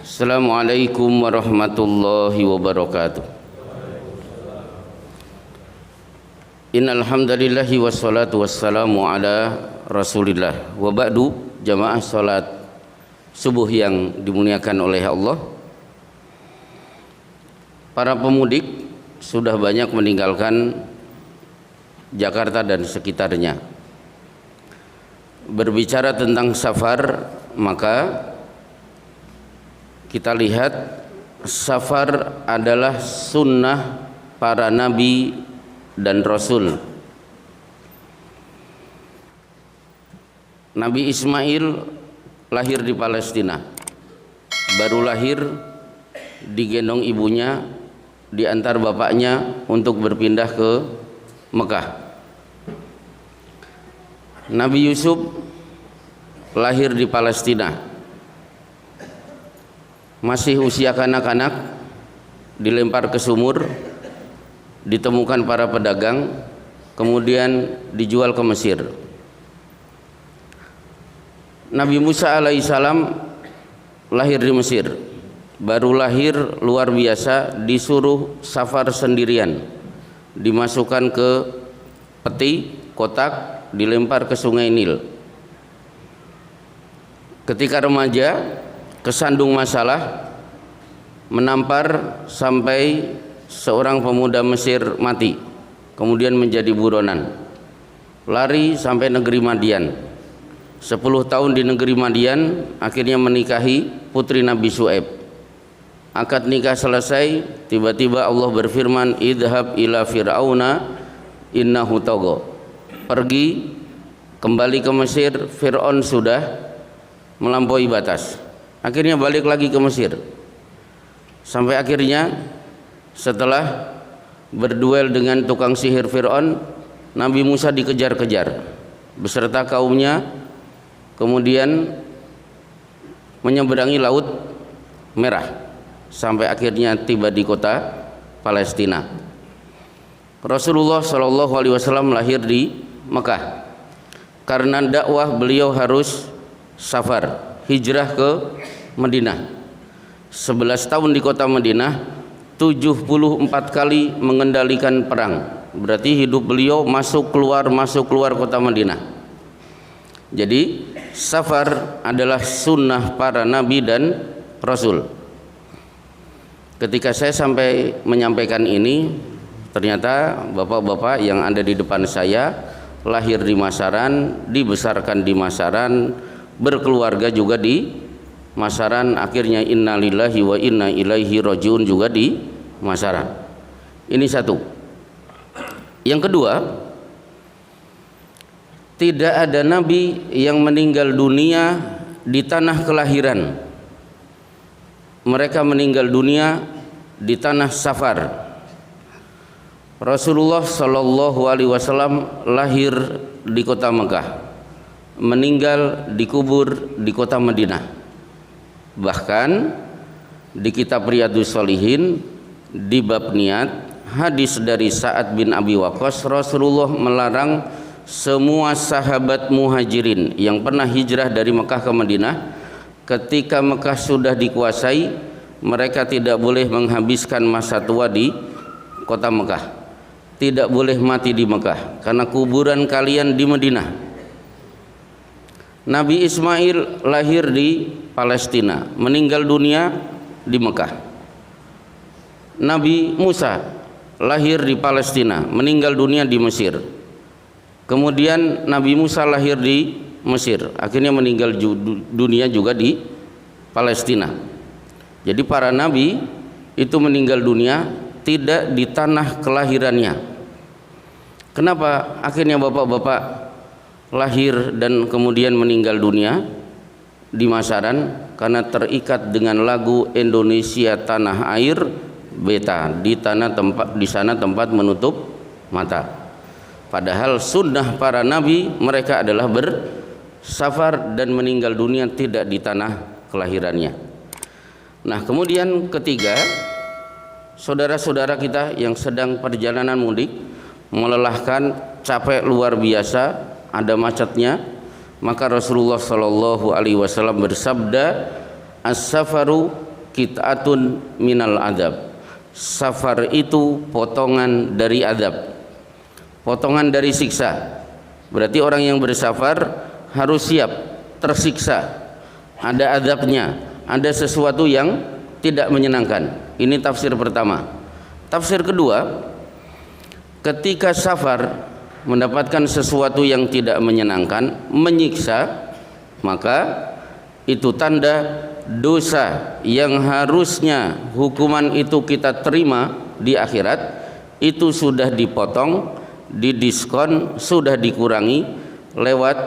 Assalamualaikum warahmatullahi wabarakatuh. Innal hamdalillahi wassalatu wassalamu ala Rasulillah. Wa ba'du, jamaah salat subuh yang dimuliakan oleh Allah. Para pemudik sudah banyak meninggalkan Jakarta dan sekitarnya. Berbicara tentang safar, maka kita lihat safar adalah sunnah para nabi dan rasul. Nabi Ismail lahir di Palestina, baru lahir digendong ibunya, diantar bapaknya untuk berpindah ke Mekah. Nabi Yusuf lahir di Palestina, masih usia kanak-kanak, dilempar ke sumur, ditemukan para pedagang, kemudian dijual ke Mesir. Nabi Musa alaihissalam lahir di Mesir, baru lahir luar biasa, disuruh safar sendirian, dimasukkan ke peti kotak, dilempar ke sungai Nil. Ketika remaja kesandung masalah, menampar sampai seorang pemuda Mesir mati, kemudian menjadi buronan, lari sampai negeri Madian. 10 tahun di negeri Madian, akhirnya menikahi putri Nabi Syuaib. Akad nikah selesai, tiba-tiba Allah berfirman, idhab ila fir'auna innahu tagha. Pergi kembali ke Mesir, Fir'aun sudah melampaui batas. Akhirnya balik lagi ke Mesir, sampai akhirnya setelah berduel dengan tukang sihir Fir'aun, Nabi Musa dikejar-kejar beserta kaumnya, kemudian menyeberangi Laut Merah sampai akhirnya tiba di kota Palestina. Rasulullah SAW lahir di Mekah. Karena dakwah beliau harus safar, hijrah ke Madinah. 11 tahun di kota Madinah, 74 kali mengendalikan perang. Berarti hidup beliau masuk keluar kota Madinah. Jadi safar adalah sunnah para nabi dan rasul. Ketika saya sampai menyampaikan ini, ternyata bapak-bapak yang ada di depan saya lahir di Masaran, dibesarkan di Masaran, berkeluarga juga di Masaran, akhirnya innalillahi wa inna ilaihi rajiun juga di Masaran. Ini satu. Yang kedua, tidak ada nabi yang meninggal dunia di tanah kelahiran. Mereka meninggal dunia di tanah safar. Rasulullah sallallahu alaihi wasallam lahir di kota Mekah, meninggal dikubur di kota Madinah. Bahkan di kitab Riyadhus Shalihin di bab niat, hadis dari Sa'ad bin Abi Waqqas, Rasulullah melarang semua sahabat muhajirin yang pernah hijrah dari Mekah ke Madinah, ketika Mekah sudah dikuasai, mereka tidak boleh menghabiskan masa tua di kota Mekah, tidak boleh mati di Mekah, karena kuburan kalian di Madinah. Nabi Ismail lahir di Palestina, meninggal dunia di Mekah. Nabi Musa lahir di Palestina, meninggal dunia di Mesir. Kemudian Nabi Musa lahir di Mesir, akhirnya meninggal dunia juga di Palestina. Jadi para nabi itu meninggal dunia tidak di tanah kelahirannya. Kenapa akhirnya bapak-bapak lahir dan kemudian meninggal dunia di Masaran? Karena terikat dengan lagu Indonesia Tanah Air Beta, di sana tempat menutup mata. Padahal sunnah para nabi, mereka adalah bersafar dan meninggal dunia tidak di tanah kelahirannya. Nah, kemudian ketiga, saudara-saudara kita yang sedang perjalanan mudik, melelahkan, capek luar biasa, ada macetnya, maka Rasulullah Shallallahu Alaihi Wasallam bersabda, as-safaru qit'atun minal adab. Safar itu potongan dari adab, potongan dari siksa. Berarti orang yang bersafar harus siap tersiksa, ada adabnya, ada sesuatu yang tidak menyenangkan. Ini tafsir pertama. Tafsir kedua, ketika safar mendapatkan sesuatu yang tidak menyenangkan, menyiksa, maka itu tanda dosa yang harusnya hukuman itu kita terima di akhirat itu sudah dipotong, didiskon, sudah dikurangi lewat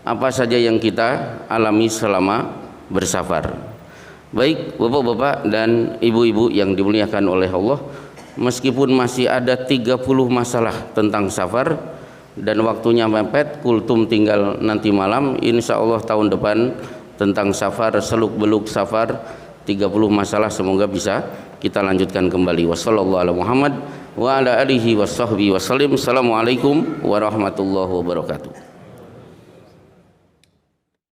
apa saja yang kita alami selama bersafar. Baik bapak-bapak dan ibu-ibu yang dimuliakan oleh Allah, meskipun masih ada 30 masalah tentang safar dan waktunya mepet, kultum tinggal nanti malam, insya Allah tahun depan tentang safar, seluk-beluk safar, 30 masalah, semoga bisa kita lanjutkan kembali. Wassallallahu ala Muhammad wa ala alihi washabbihi wasallim. Assalamualaikum warahmatullahi wabarakatuh.